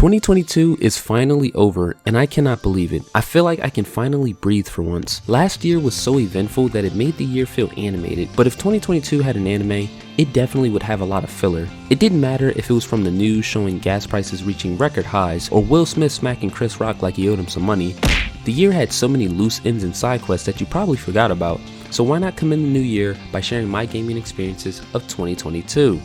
2022 is finally over and I cannot believe it. I feel like I can finally breathe for once. Last year was so eventful that it made the year feel animated, but if 2022 had an anime, it definitely would have a lot of filler. It didn't matter if it was from the news showing gas prices reaching record highs or Will Smith smacking Chris Rock like he owed him some money. The year had so many loose ends and side quests that you probably forgot about, so why not come in the new year by sharing my gaming experiences of 2022.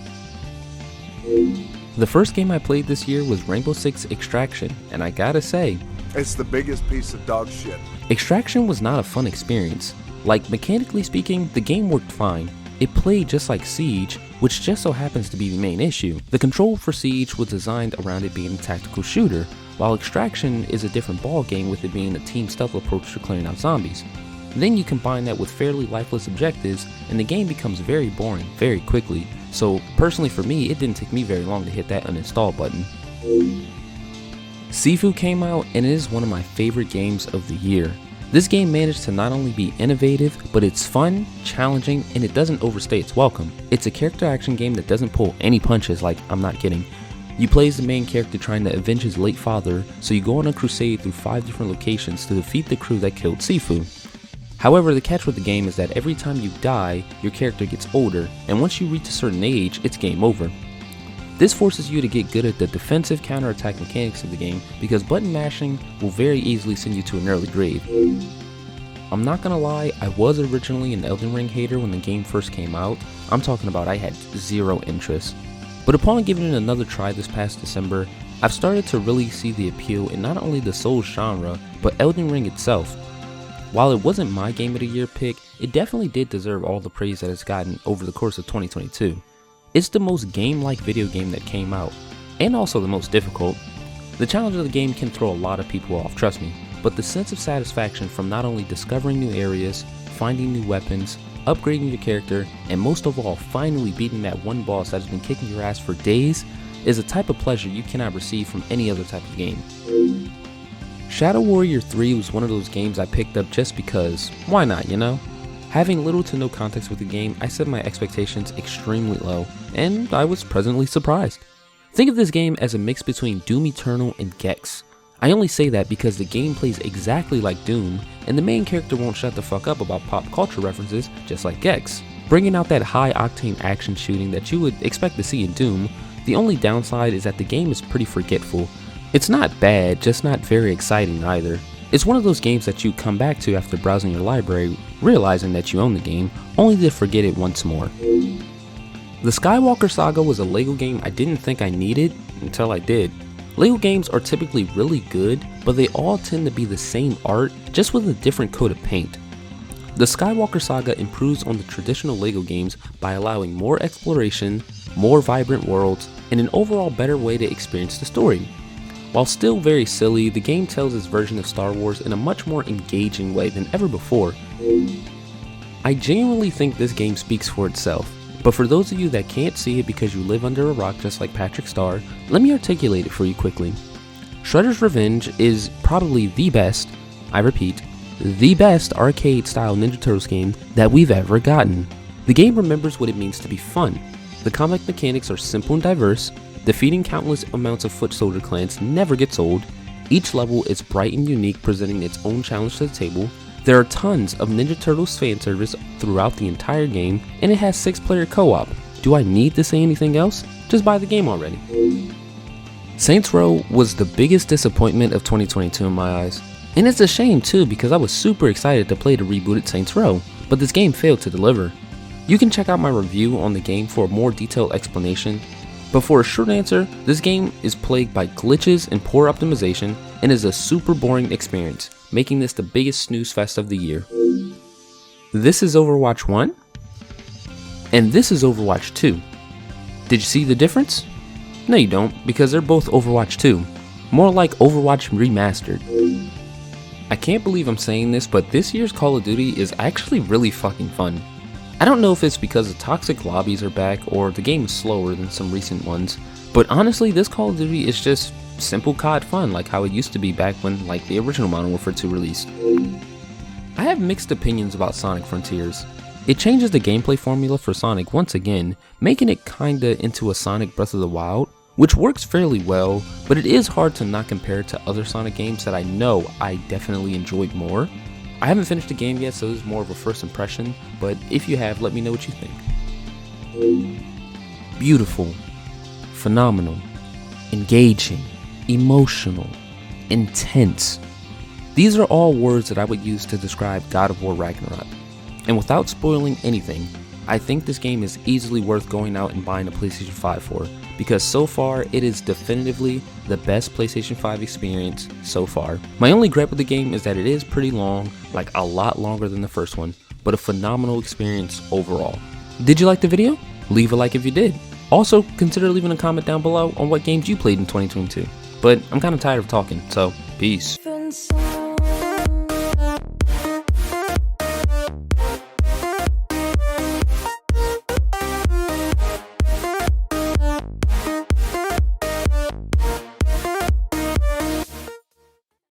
The first game I played this year was Rainbow Six Extraction, and I gotta say, it's the biggest piece of dog shit. Extraction was not a fun experience. Like, mechanically speaking, the game worked fine. It played just like Siege, which just so happens to be the main issue. The control for Siege was designed around it being a tactical shooter, while Extraction is a different ball game with it being a team stealth approach to clearing out zombies. Then you combine that with fairly lifeless objectives, and the game becomes very boring very quickly. So personally for me, it didn't take me very long to hit that uninstall button. Sifu came out and it is one of my favorite games of the year. This game managed to not only be innovative, but it's fun, challenging, and it doesn't overstay its welcome. It's a character action game that doesn't pull any punches, like, I'm not kidding. You play as the main character trying to avenge his late father, so you go on a crusade through 5 different locations to defeat the crew that killed Sifu. However, the catch with the game is that every time you die, your character gets older, and once you reach a certain age, it's game over. This forces you to get good at the defensive counterattack mechanics of the game, because button mashing will very easily send you to an early grave. I'm not gonna lie, I was originally an Elden Ring hater when the game first came out. I'm talking about I had zero interest. But upon giving it another try this past December, I've started to really see the appeal in not only the Souls genre, but Elden Ring itself. While it wasn't my game of the year pick, it definitely did deserve all the praise that it's gotten over the course of 2022. It's the most game-like video game that came out, and also the most difficult. The challenge of the game can throw a lot of people off, trust me, but the sense of satisfaction from not only discovering new areas, finding new weapons, upgrading your character, and most of all, finally beating that one boss that has been kicking your ass for days, is a type of pleasure you cannot receive from any other type of game. Shadow Warrior 3 was one of those games I picked up just because, why not, you know? Having little to no context with the game, I set my expectations extremely low, and I was pleasantly surprised. Think of this game as a mix between Doom Eternal and Gex. I only say that because the game plays exactly like Doom, and the main character won't shut the fuck up about pop culture references just like Gex. Bringing out that high octane action shooting that you would expect to see in Doom, the only downside is that the game is pretty forgetful. It's not bad, just not very exciting either. It's one of those games that you come back to after browsing your library, realizing that you own the game, only to forget it once more. The Skywalker Saga was a LEGO game I didn't think I needed until I did. LEGO games are typically really good, but they all tend to be the same art, just with a different coat of paint. The Skywalker Saga improves on the traditional LEGO games by allowing more exploration, more vibrant worlds, and an overall better way to experience the story. While still very silly, the game tells its version of Star Wars in a much more engaging way than ever before. I genuinely think this game speaks for itself, but for those of you that can't see it because you live under a rock just like Patrick Star, let me articulate it for you quickly. Shredder's Revenge is probably the best, I repeat, the best arcade-style Ninja Turtles game that we've ever gotten. The game remembers what it means to be fun. The combat mechanics are simple and diverse. Defeating countless amounts of foot soldier clans never gets old. Each level is bright and unique, presenting its own challenge to the table. There are tons of Ninja Turtles fan service throughout the entire game, and it has 6-player co-op. Do I need to say anything else? Just buy the game already. Saints Row was the biggest disappointment of 2022 in my eyes. And it's a shame too, because I was super excited to play the rebooted Saints Row, but this game failed to deliver. You can check out my review on the game for a more detailed explanation. But for a short answer, this game is plagued by glitches and poor optimization and is a super boring experience, making this the biggest snooze fest of the year. This is Overwatch 1, and this is Overwatch 2. Did you see the difference? No you don't, because they're both Overwatch 2. More like Overwatch Remastered. I can't believe I'm saying this, but this year's Call of Duty is actually really fucking fun. I don't know if it's because the toxic lobbies are back or the game is slower than some recent ones, but honestly this Call of Duty is just simple COD fun like how it used to be back when like the original Modern Warfare 2 released. I have mixed opinions about Sonic Frontiers. It changes the gameplay formula for Sonic once again, making it kinda into a Sonic Breath of the Wild, which works fairly well, but it is hard to not compare it to other Sonic games that I know I definitely enjoyed more. I haven't finished the game yet, so this is more of a first impression, but if you have, let me know what you think. Beautiful, phenomenal, engaging, emotional, intense. These are all words that I would use to describe God of War Ragnarok. And without spoiling anything, I think this game is easily worth going out and buying a PlayStation 5 for, because so far it is definitively the best PlayStation 5 experience so far. My only gripe with the game is that it is pretty long, like a lot longer than the first one, but a phenomenal experience overall. Did you like the video? Leave a like if you did. Also, consider leaving a comment down below on what games you played in 2022. But I'm kind of tired of talking, so peace.